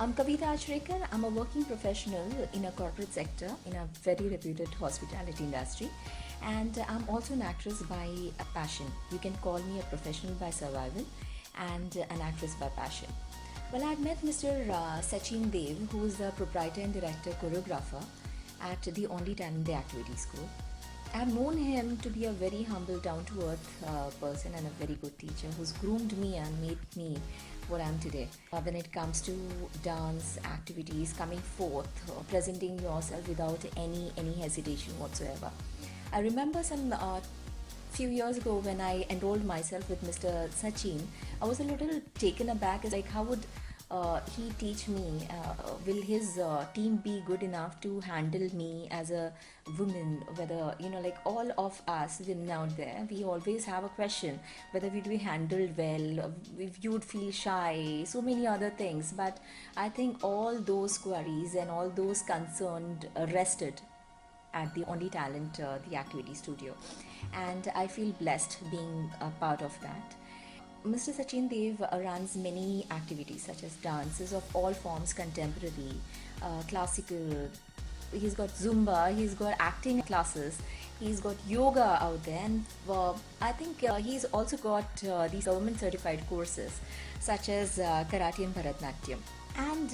I'm Kavita Achrekar. I'm a working professional in a corporate sector in a very reputed hospitality industry. And I'm also an actress by passion. You can call me a professional by survival and an actress by passion. Well, I met Mr. Sachin Dev, who is the proprietor and director choreographer at the Only Talent Day Activity School. I've known him to be a very humble, down to earth person and a very good teacher who's groomed me and made me what I am today. When it comes to dance activities, coming forth, presenting yourself without any hesitation whatsoever. I remember some few years ago when I enrolled myself with Mr. Sachin, I was a little taken aback. It's like, how would he teach me? Will his team be good enough to handle me as a woman? Whether, like all of us women out there, we always have a question whether we'd be handled well, if you would feel shy, so many other things. But I think all those queries and all those concerned rested at the Only Talent, the activity studio, and I feel blessed being a part of that. Mr. Sachin Dev runs many activities such as dances of all forms, contemporary, classical. He's got Zumba, he's got acting classes, he's got yoga out there, and I think he's also got these government certified courses such as Karate and Bharatanatyam. And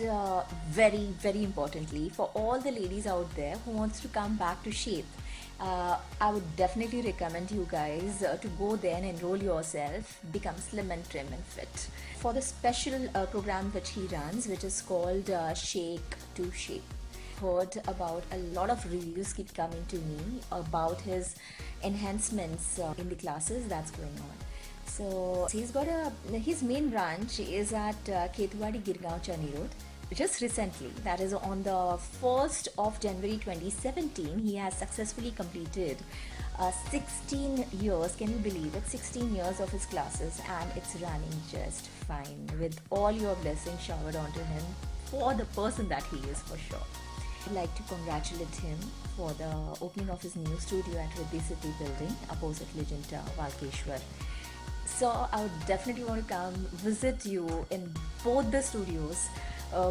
very importantly, for all the ladies out there who wants to come back to shape, I would definitely recommend you guys to go there and enroll yourself, become slim and trim and fit. For the special program which he runs, which is called Shake to Shape. Heard about a lot of reviews keep coming to me about his enhancements in the classes that's going on. So he's got his main branch is at Ketwadi Girgaon Chani Road. Just recently, that is on the 1st of January 2017, he has successfully completed 16 years, can you believe it, 16 years of his classes, and it's running just fine with all your blessings showered onto him for the person that he is, for sure. I'd like to congratulate him for the opening of his new studio at Riddhi City building opposite Legend Valkeshwar. So I would definitely want to come visit you in both the studios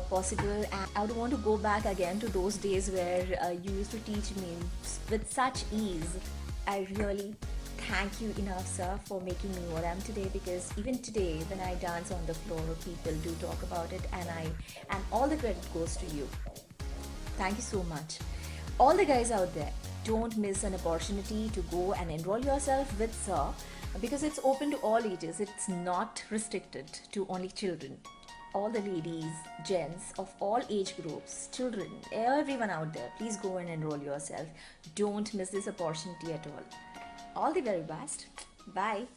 possible, and I would want to go back again to those days where you used to teach me with such ease. I really thank you enough, sir, for making me what I am today, because even today when I dance on the floor, people do talk about it, and all the credit goes to you. Thank you so much. All the guys out there, don't miss an opportunity to go and enroll yourself with Sir, because it's open to all ages. It's not restricted to only children. All the ladies, gents of all age groups, children, everyone out there, please go and enroll yourself. Don't miss this opportunity at all. All the very best. Bye.